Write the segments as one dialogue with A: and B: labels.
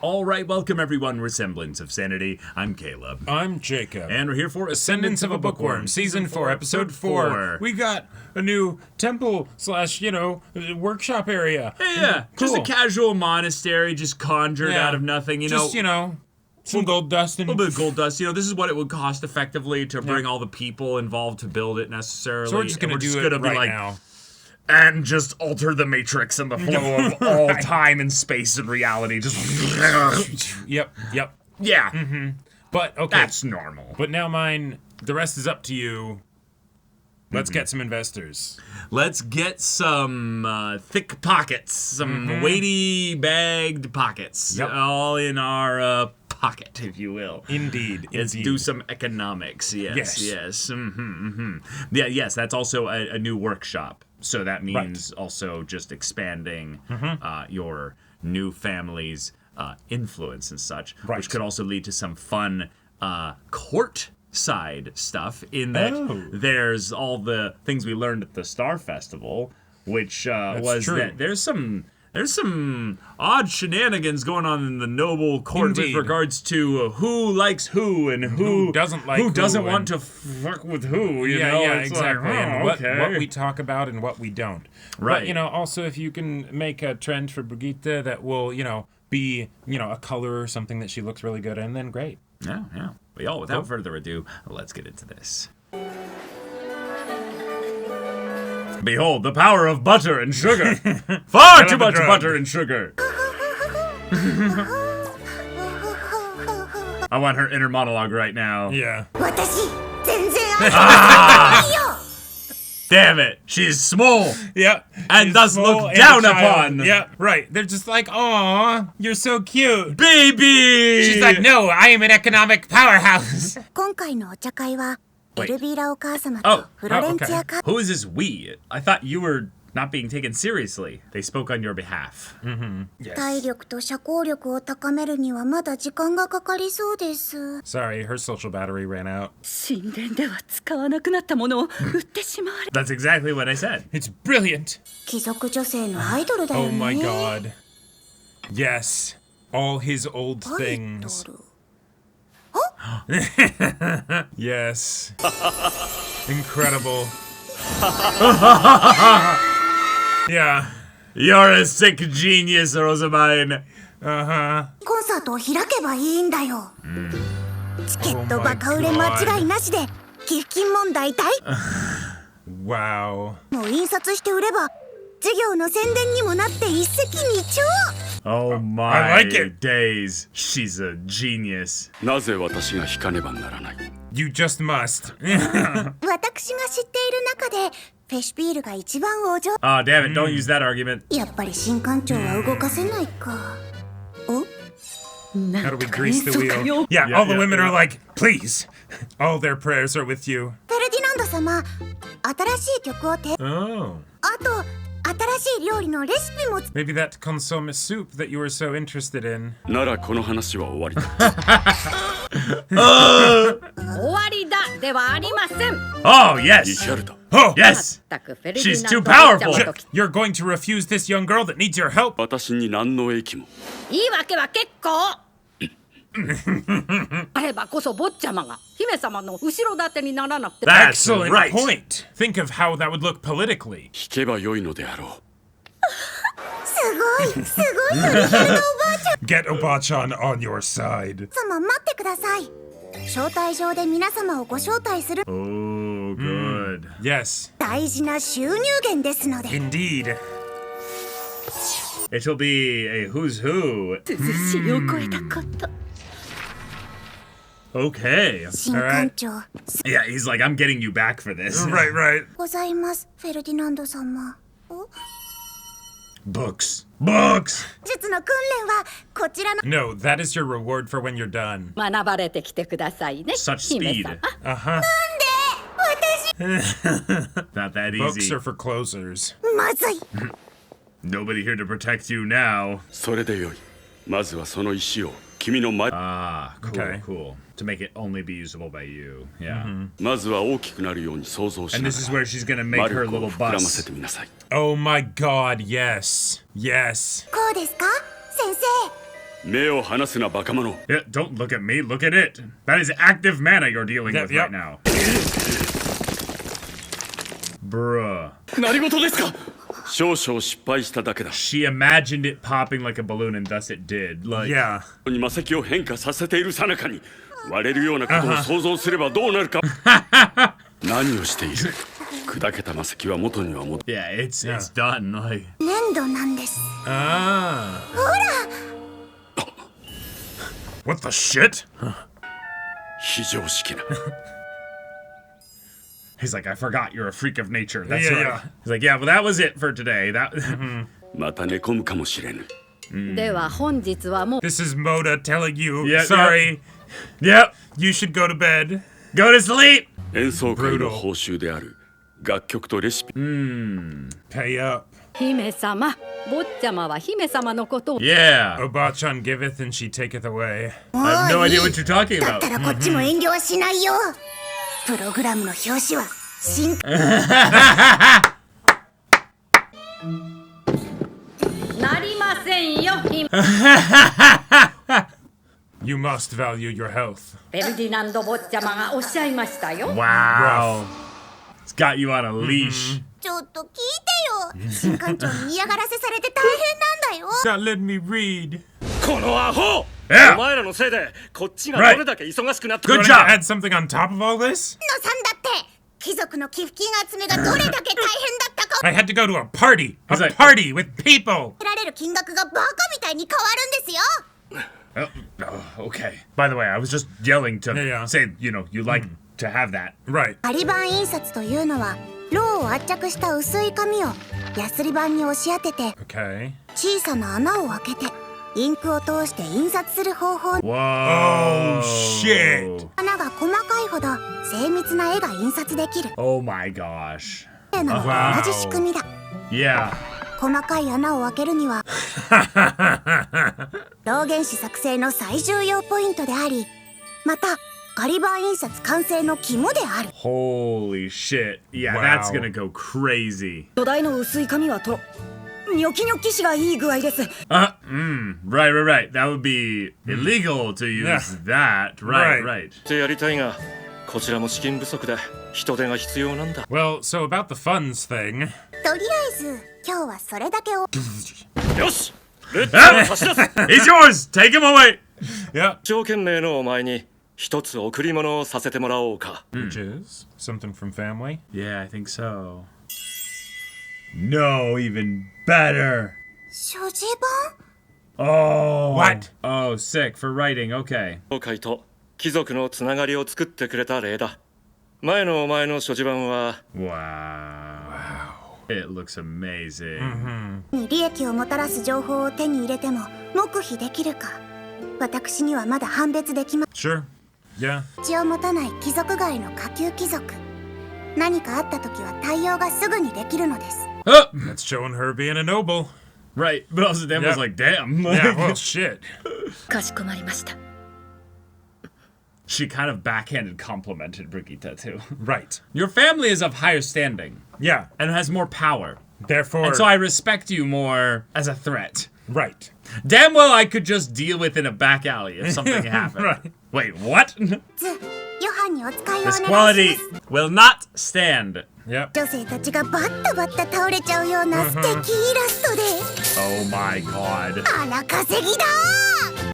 A: All right, welcome everyone. We're Semblance of Sanity. I'm Caleb.
B: I'm Jacob.
A: And we're here for
B: Ascendance of a Bookworm, Season 4, Episode 4. We got a new temple / workshop area.
A: Yeah,
B: cool.
A: Just a casual monastery, just conjured out of nothing,
B: some gold dust.
A: A little bit of gold dust. This is what it would cost effectively to bring all the people involved to build it necessarily.
B: So we're just going to do it right now.
A: And just alter the matrix and the flow of all time and space and reality. Just
B: Yep.
A: Yeah.
B: Mm-hmm. But okay.
A: That's normal.
B: But now the rest is up to you. Let's get some investors.
A: Let's get some thick pockets, some weighty bagged pockets, all in our pocket, if you will.
B: Indeed.
A: Let's do some economics. Yes. Yeah, yes, that's also a new workshop. So that means also just expanding your new family's influence and such, which could also lead to some fun court side stuff in that there's all the things we learned at the Star Festival, which was true. That there's some odd shenanigans going on in the noble court with regards to who likes who and who doesn't like who doesn't want to fuck with who. You know?
B: Yeah,
A: it's
B: exactly. And
A: what
B: we talk about and what we don't.
A: Right.
B: But, also if you can make a trend for Brigitte that will, be, a color or something that she looks really good in, then great.
A: Yeah. But without further ado, let's get into this. Behold, the power of butter and sugar. Far too much butter and sugar. I want her inner monologue right now.
B: Yeah.
A: Damn it. She's small.
B: Yeah.
A: And thus looked down upon.
B: Yeah, right. They're just like, aw, you're so cute.
A: Baby!
B: She's like, no, I am an economic powerhouse.
A: Wait. Okay. Who is this we? I thought you were not being taken seriously. They spoke on your behalf.
B: Yes. Sorry, her social battery ran out.
A: That's exactly what I said.
B: It's brilliant. Oh my god. Yes. All his old things. Yes. Incredible. Yeah.
A: You're a sick genius, Rosamine.
B: Uh-huh. Wow.
A: Oh my
B: I like it.
A: Days. She's a genius.
B: You just must.
A: Oh, damn it. Don't use that argument.
B: How do we grease the wheel? Yeah, all the women are like, please. All their prayers are with you. Oh. Maybe that consomme soup that you were so interested in.
A: Oh, yes. Oh, yes. She's too powerful.
B: You're going to refuse this young girl that needs your help? Excellent
A: right.
B: point. Think of how that would look politically. Get Obachan on your side.
A: Oh, good.
B: Yes. Indeed.
A: It'll be a who's who. Okay. All right. Yeah, he's like, I'm getting you back for this.
B: Right.
A: Books. No,
B: that is your reward for when you're done.
A: Such speed.
B: Uh-huh.
A: Not that easy.
B: Books are for closers.
A: Nobody here to protect you now. Ah, cool,
B: okay.
A: Cool. To make it only be usable by you. Yeah. And
C: this
A: this is where she's gonna make her little bus.
B: Oh my god, yes.
C: 目を離すなバカ者
A: Yeah, don't look at me, look at it. That is active mana you're dealing with right now. Bruh.
C: 何事ですか少々失敗しただけだ
A: She imagined it popping like a balloon and thus it did. Like,
B: Yeah.
C: 魔石を変化させている最中に割れるようなことを想像すればどうなるか何をしている砕けた魔石は元には戻
A: yeah, it's done. Like,
D: 粘土なんです
B: Ah.
D: ほら
B: What the shit?
C: 非常識な
A: he's like, I forgot you're a freak of nature. That's
B: Yeah,
A: right.
B: yeah.
A: He's like, yeah, well, that was it for today. That.
C: また寝込むかもしれぬ
E: では本日はもう
B: This is Moda telling you,
A: Yeah,
B: sorry,
A: Yep.
B: you should go to bed.
A: Go to sleep.
C: 演奏会の報酬である楽曲とレシピ
B: Pay up.
E: 姫様坊ちゃまは姫様のことを
A: Yeah.
B: Obachan giveth and she taketh away.
A: I have no idea what you're talking
D: だっ
A: about.
D: たらこっちも遠慮はしないよプログラムの表紙は新
E: なりませんよ姫
B: You must value your health.
E: ベルディナンド坊ちゃまがおっしゃいましたよ
A: Wow. It's got you on a leash.
D: ちょっと聞いてよ新館長に嫌がらせされて大変なんだよ
B: God, let me read.
C: このアホ
A: Yeah.
C: お前らのせいでこっちが
A: Right.
C: どれだけ忙しくなった
A: Good
B: Want
A: job.
B: to add something on top of all this?
D: のさんだって貴族の寄付金集めがどれだけ大変だったか
B: I had to go to a party. A
A: He's like-
B: party with people.
D: 得られる金額がバカみたいに変わるんですよ
A: Oh, okay. By the way, I was just yelling to
B: Yeah, yeah.
A: say, you know, you like to have that.
B: Right.
D: アリ版印刷というのはろうを圧着した薄い紙をヤスリ板に押し当てて
B: Okay.
D: 小さな穴を開けてインクを通して印刷する方法
A: Whoa.
B: Oh, shit.
D: 穴が細かいほど精密な絵が印刷できる
A: Oh my gosh.
D: っていうのは同じ仕組みだ
A: Yeah.
D: 細かい穴を開けるには老原子作成の最重要ポイントでありまたガリ版印刷完成の肝である
A: Holy shit. Yeah,
B: Wow.
A: that's gonna go crazy.
E: 土台の薄い紙はとニョキニョキしがいい具合です
A: Right, right. That would be illegal to use that. Right, right.
C: ってやりたいがこちらも資金不足で人手が必要なんだ
B: Well, so about the funds thing.
D: とりあえず今日はそれだけを
C: よしレッツを差し出す
A: He's yours. Take him away.
B: Yep.
C: 一生懸命のお前に一つ贈り物をさせてもらおうか
B: Which is something from family.
A: Yeah, I think so. No, even better.
D: 所持版
A: Oh.
B: What?
A: Oh, sick for writing. Okay.
C: 教会と貴族のつながりを作ってくれた礼だ前のお前の所持版は
A: Wow. It looks amazing.
D: に利益をもたらす情報を手に入れても黙秘できるか私にはまだ判別できま
B: Sure. Yeah.
D: 血を持たない貴族街の下級貴族何かあった時は対応がすぐにできるのです
A: Oh,
B: That's showing her being a noble.
A: right. But also, Dan
B: Yeah.
A: was like, damn.
B: Yeah, well, shit.
E: かしこまりました
A: She kind of backhanded complimented Brigitte, too.
B: Right.
A: Your family is of higher standing
B: Yeah.
A: and has more power.
B: Therefore.
A: And so I respect you more as a threat.
B: Right.
A: Damn well I could just deal with in a back alley if something happened.
B: Right.
A: Wait, what?
D: ずヨハンにお使いをお願い
A: This
D: し
A: quality
D: ます
A: will not stand.
B: Yep.
D: 女性たちがバッタバッタ倒れちゃうような素敵イラストで
A: Oh my god.
D: あら稼ぎだ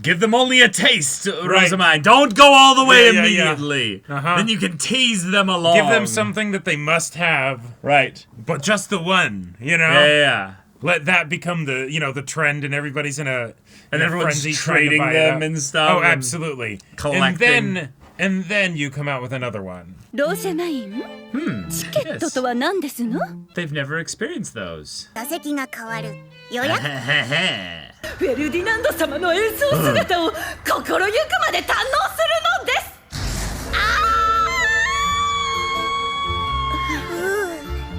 A: Give them only a taste, Rosamine. Don't go all the way
B: Yeah, yeah, yeah.
A: immediately.
B: Uh-huh.
A: Then you can tease them along.
B: Give them something that they must have,
A: Right.
B: but just the one, you know?
A: Yeah.
B: Let that become the, the trend and everybody's in a
A: And
B: in a
A: everyone's
B: frenzy trying to
A: trading
B: buy it
A: them
B: up.
A: and stuff
B: Oh,
A: and
B: absolutely.
A: collecting.
B: And then you come out with another one.
E: ローセナインチケットとは何ですの
A: They've never experienced those.
D: 座席が変わる予約
E: ベルディナンド様の演奏姿を心ゆくまで堪能するので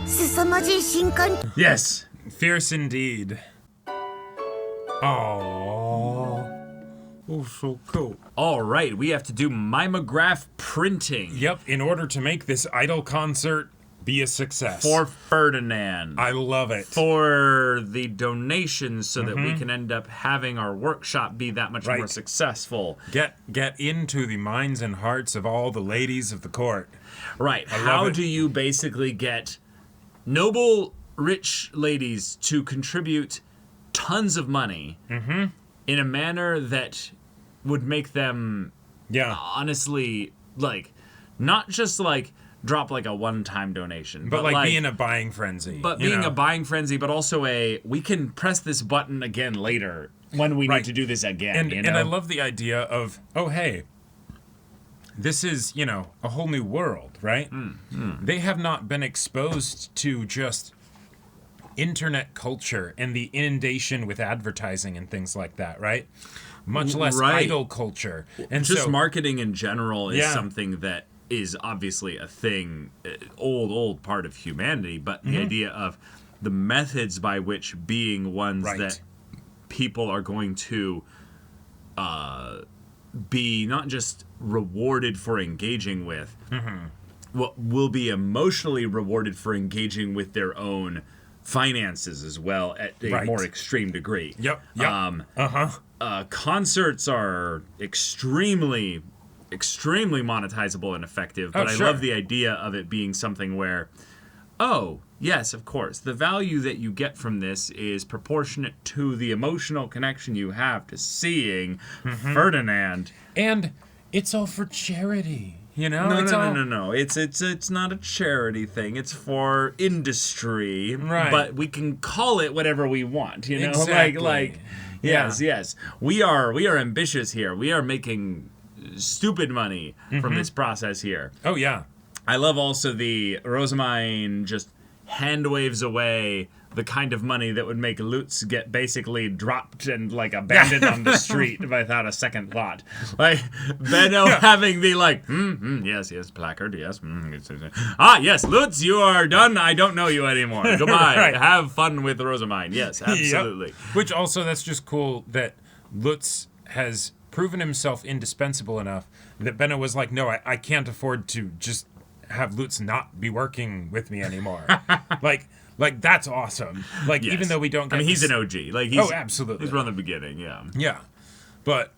E: す
D: 凄まじい新刊
A: Yes.
B: Fierce indeed. Oh, so cool.
A: All right, we have to do mimeograph printing.
B: Yep, in order to make this idol concert be a success.
A: For Ferdinand.
B: I love it.
A: For the donations so that we can end up having our workshop be that much more successful.
B: Get into the minds and hearts of all the ladies of the court.
A: Right. How do you basically get noble, rich ladies to contribute tons of money in a manner that would make them honestly, like, not just like drop like a one-time donation,
B: but like be in a buying frenzy.
A: But being a buying frenzy, but also we can press this button again later when we need to do this again.
B: And I love the idea of, oh hey, this is, a whole new world, right? They have not been exposed to just internet culture and the inundation with advertising and things like that, right? Much less idol culture. And
A: just marketing in general is something that is obviously a thing, old part of humanity, but the idea of the methods by which being ones that people are going to be not just rewarded for engaging with, will be emotionally rewarded for engaging with their own finances as well at a more extreme degree. Concerts are extremely monetizable and effective, but I love the idea of it being something where, oh, yes, of course, the value that you get from this is proportionate to the emotional connection you have to seeing Ferdinand.
B: And it's all for charity.
A: No. It's not a charity thing. It's for industry.
B: Right.
A: But we can call it whatever we want,
B: Exactly.
A: Yes. We are ambitious here. We are making stupid money from this process here.
B: Oh yeah.
A: I love also the Rosamine just hand waves away the kind of money that would make Lutz get basically dropped and like abandoned on the street without a second thought. Like Benno having the like, yes, placard, yes. Yes, Lutz, you are done. I don't know you anymore. Goodbye. Have fun with Rosamine. Yes, absolutely.
B: Yep. Which also, that's just cool that Lutz has proven himself indispensable enough that Benno was like, no, I can't afford to just have Lutz not be working with me anymore. Like that's awesome. Like even though we don't get
A: he's an OG. Like he's
B: absolutely.
A: He's from the beginning, yeah.
B: Yeah. But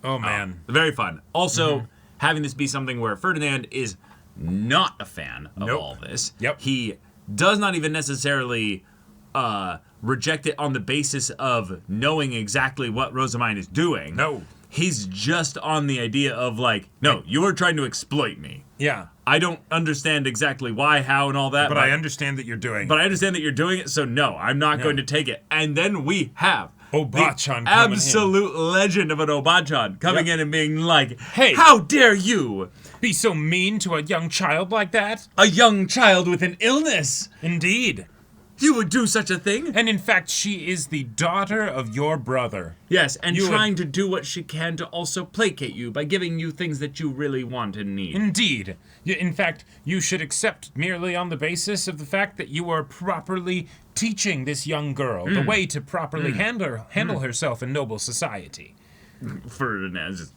B: oh man.
A: Very fun. Also, having this be something where Ferdinand is not a fan of all this.
B: Yep.
A: He does not even necessarily reject it on the basis of knowing exactly what Rosamine is doing.
B: No.
A: He's just on the idea of like, no, you are trying to exploit me.
B: Yeah.
A: I don't understand exactly why, how, and all that.
B: But I understand that you're doing it.
A: But I understand that you're doing it, so no, I'm not going to take it. And then we have
B: Obachan
A: the absolute legend of an Obachan coming in and being like,
B: hey,
A: how dare you
B: be so mean to a young child like that?
A: A young child with an illness.
B: Indeed.
A: You would do such a thing?
B: And in fact, she is the daughter of your brother.
A: Yes, and trying to do what she can to also placate you by giving you things that you really want and need.
B: Indeed. In fact, you should accept merely on the basis of the fact that you are properly teaching this young girl the way to properly handle herself in noble society.
A: Ferdinand just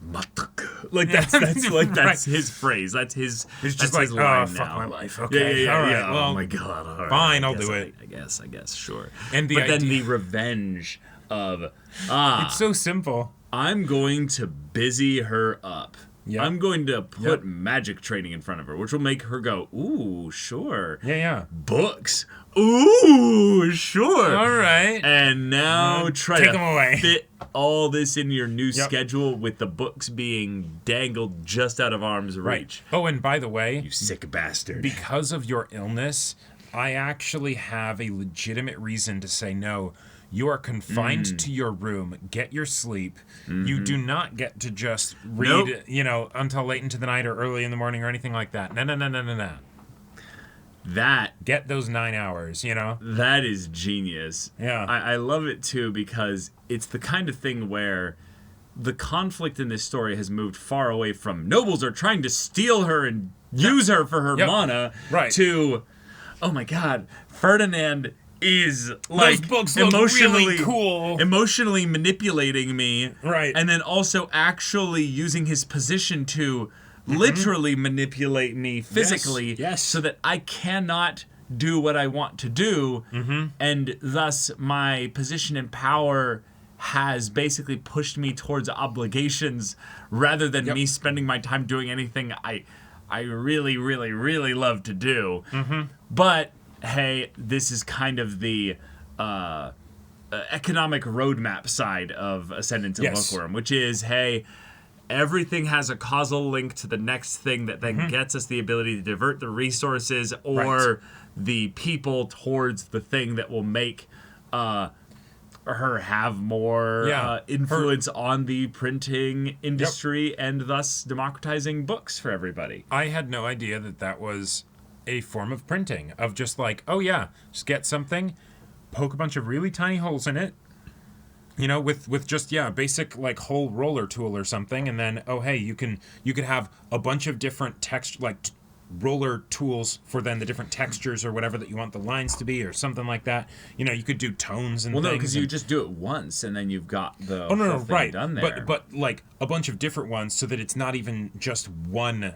A: like that's his phrase. That's his.
B: It's just
A: like,
B: oh, fuck my life. Okay,
A: yeah.
B: all right.
A: Yeah.
B: Well,
A: oh my god. All right.
B: Fine, I'll do it.
A: I guess, sure.
B: And
A: then the revenge of
B: it's so simple.
A: I'm going to busy her up.
B: Yep.
A: I'm going to put magic training in front of her, which will make her go, ooh, sure.
B: Yeah.
A: Books. Ooh, sure.
B: All right.
A: And now try
B: take
A: to
B: them away.
A: fit all this in your new schedule with the books being dangled just out of arm's reach.
B: Oh, and by the way,
A: you sick bastard.
B: Because of your illness, I actually have a legitimate reason to say no. You are confined to your room. Get your sleep. You do not get to just read, until late into the night or early in the morning or anything like that. No. Get those 9 hours,
A: That is genius.
B: Yeah.
A: I love it, too, because it's the kind of thing where the conflict in this story has moved far away from nobles are trying to steal her and use her for her mana to, oh my god, Ferdinand is like
B: those books look really cool.
A: Emotionally manipulating me,
B: right?
A: And then also actually using his position to literally manipulate me physically
B: Yes.
A: so that I cannot do what I want to do, and thus my position in power has basically pushed me towards obligations rather than me spending my time doing anything I really, really, really love to do. But hey, this is kind of the economic roadmap side of Ascendance and Bookworm, which is, hey, everything has a causal link to the next thing that then gets us the ability to divert the resources or the people towards the thing that will make her have more influence on the printing industry and thus democratizing books for everybody.
B: I had no idea that was a form of printing, of just like, oh yeah, just get something, poke a bunch of really tiny holes in it, you know, with just basic like hole roller tool or something, and then hey, you could have a bunch of different text roller tools for then the different textures or whatever that you want the lines to be or something like that. You know, you could do tones and things.
A: Well, no, because you just do it once and then you've got the
B: thing
A: done there.
B: But like a bunch of different ones so that it's not even just one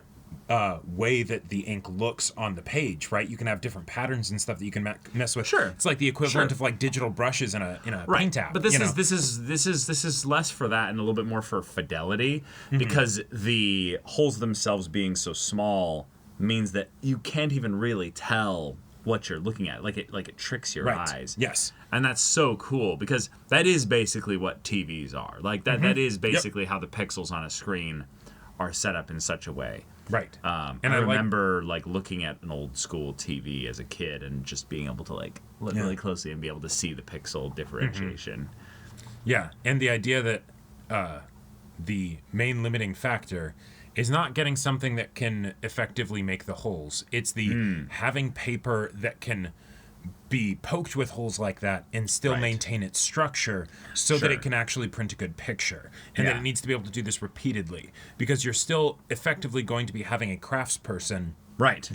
B: way that the ink looks on the page, right? You can have different patterns and stuff that you can mess with.
A: Sure,
B: it's like the equivalent of like digital brushes in a paint app.
A: But this is less for that and a little bit more for fidelity, because the holes themselves being so small means that you can't even really tell what you're looking at. Like it tricks your eyes.
B: Yes.
A: And that's so cool, because that is basically what TVs are. Like that is basically how the pixels on a screen are set up in such a way.
B: Right.
A: And I remember like looking at an old school TV as a kid and just being able to like look really closely and be able to see the pixel differentiation.
B: Yeah, and the idea that the main limiting factor is not getting something that can effectively make the holes. It's the having paper that can be poked with holes like that and still maintain its structure so that it can actually print a good picture. And that it needs to be able to do this repeatedly, because you're still effectively going to be having a craftsperson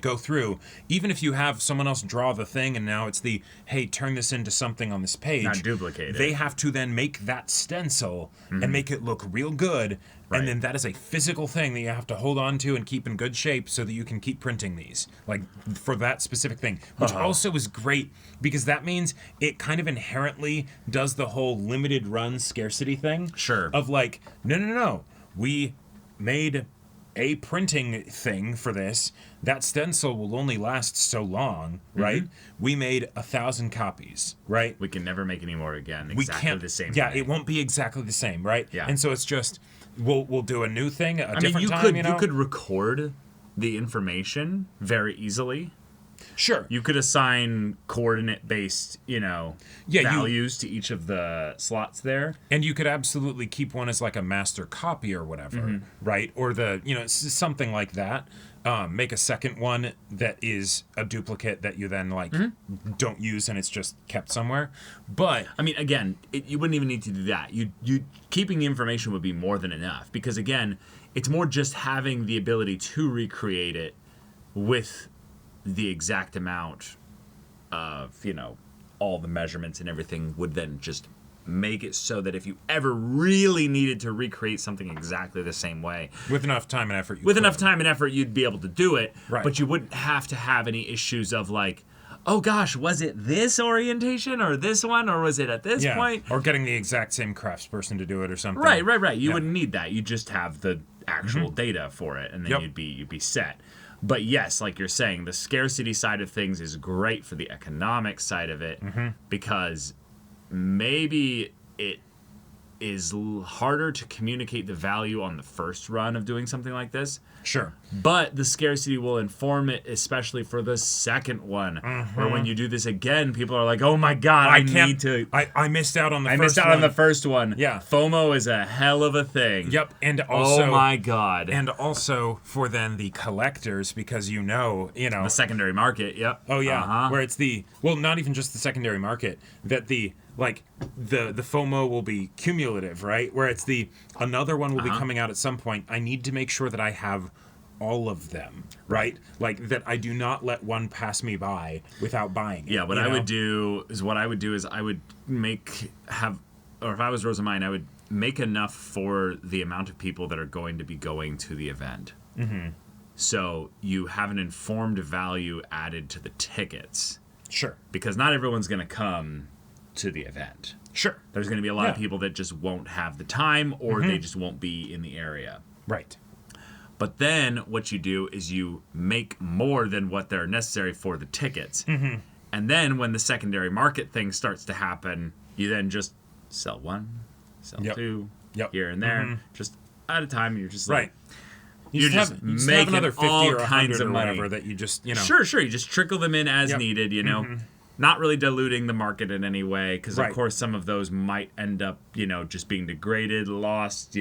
B: go through, even if you have someone else draw the thing and now it's the, hey, turn this into something on this page.
A: Not duplicate it.
B: They have to then make that stencil and make it look real good. And then that is a physical thing that you have to hold on to and keep in good shape so that you can keep printing these, like for that specific thing, which also is great because that means it kind of inherently does the whole limited run scarcity thing.
A: Sure.
B: Of like, no. We made a printing thing for this. That stencil will only last so long, right? We made 1,000 copies, right?
A: We can never make any more again.
B: We can't,
A: the same.
B: Yeah,
A: thing.
B: it won't be exactly the same, right?
A: Yeah.
B: And so it's just we'll do a new thing, different
A: you
B: time.
A: You could record the information very easily.
B: Sure.
A: You could assign coordinate-based, values to each of the slots there.
B: And you could absolutely keep one as like a master copy or whatever, right? Or something like that. Make a second one that is a duplicate that you then don't use and it's just kept somewhere. But
A: I mean, again, you wouldn't even need to do that. You keeping the information would be more than enough, because again, it's more just having the ability to recreate it with the exact amount of, all the measurements and everything would then just make it so that if you ever really needed to recreate something exactly the same way,
B: with enough time and effort,
A: you'd be able to do it.
B: Right.
A: But you wouldn't have to have any issues of like, oh gosh, was it this orientation or this one, or was it at this point?
B: Or getting the exact same craftsperson to do it or something.
A: Right. You wouldn't need that. You just have the actual data for it, and then you'd be set. But yes, like you're saying, the scarcity side of things is great for the economic side of it, because maybe it is harder to communicate the value on the first run of doing something like this.
B: Sure.
A: But the scarcity will inform it, especially for the second one, where when you do this again, people are like, oh my God, I
B: missed out on the first one.
A: I missed out on the first one.
B: Yeah.
A: FOMO is a hell of a thing.
B: Yep. And also,
A: oh my God.
B: And also for then the collectors, because
A: the secondary market. Yep.
B: Oh yeah. Where it's not even just the secondary market, that the FOMO will be cumulative, right? Where it's another one will be coming out at some point. I need to make sure that I have all of them, right? Like that I do not let one pass me by without buying it.
A: Yeah, what I would do is I would if I was Rosamine, I would make enough for the amount of people that are going to be going to the event. Mm-hmm. So you have an informed value added to the tickets.
B: Sure.
A: Because not everyone's going to come to the event.
B: Sure.
A: There's going to be a lot of people that just won't have the time, or they just won't be in the area.
B: Right.
A: But then what you do is you make more than what they're necessary for the tickets. Mm-hmm. And then when the secondary market thing starts to happen, you then just sell one, sell two, here and there, just at a time. You're just like,
B: you just have another 50
A: all
B: or 100
A: kinds of
B: or
A: money.
B: whatever that you just,
A: Sure. You just trickle them in as needed, Not really diluting the market in any way, because of course some of those might end up, just being degraded, lost,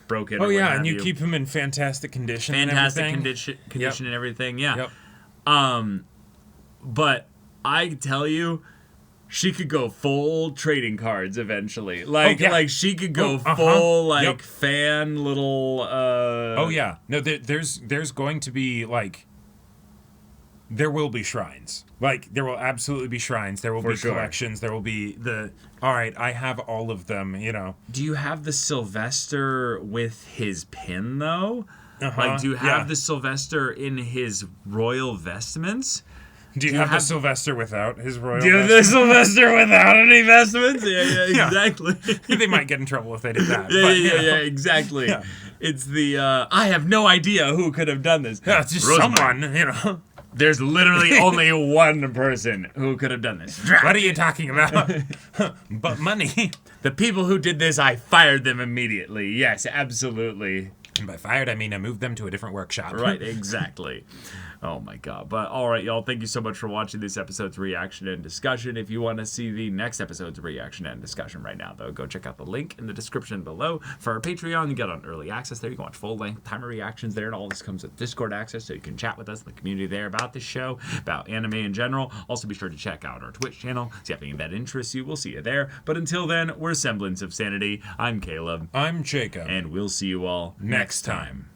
A: broken.
B: Oh yeah, and you keep them in fantastic condition.
A: Fantastic condition and everything. Yeah. But I tell you, she could go full trading cards eventually. Like she could go full fan little.
B: Oh yeah, no, there's going to be there will be shrines. There will absolutely be shrines. There will be collections. There will be all right, I have all of them,
A: Do you have the Sylvester with his pin, though? Do you have the Sylvester in his royal vestments?
B: Do you have the Sylvester without his royal
A: vestments? Do you have the Sylvester without any vestments? Yeah, exactly.
B: They might get in trouble if they did that.
A: Yeah, exactly. Yeah. It's the, I have no idea who could have done this.
B: Yeah, it's just someone,
A: There's literally only one person who could have done this.
B: What are you talking about? But money.
A: The people who did this, I fired them immediately. Yes, absolutely.
B: And by fired, I mean I moved them to a different workshop.
A: Right, exactly. Oh my god. But all right, y'all, thank you so much for watching this episode's reaction and discussion. If you want to see the next episode's reaction and discussion right now, though, go check out the link in the description below. For our Patreon, you get on early access there. You can watch full-length timer reactions there, and all this comes with Discord access, so you can chat with us in the community there about this show, about anime in general. Also, be sure to check out our Twitch channel. So if that interests you, we'll see you there. But until then, we're Semblance of Sanity. I'm Caleb.
B: I'm Jacob.
A: And we'll see you all next time.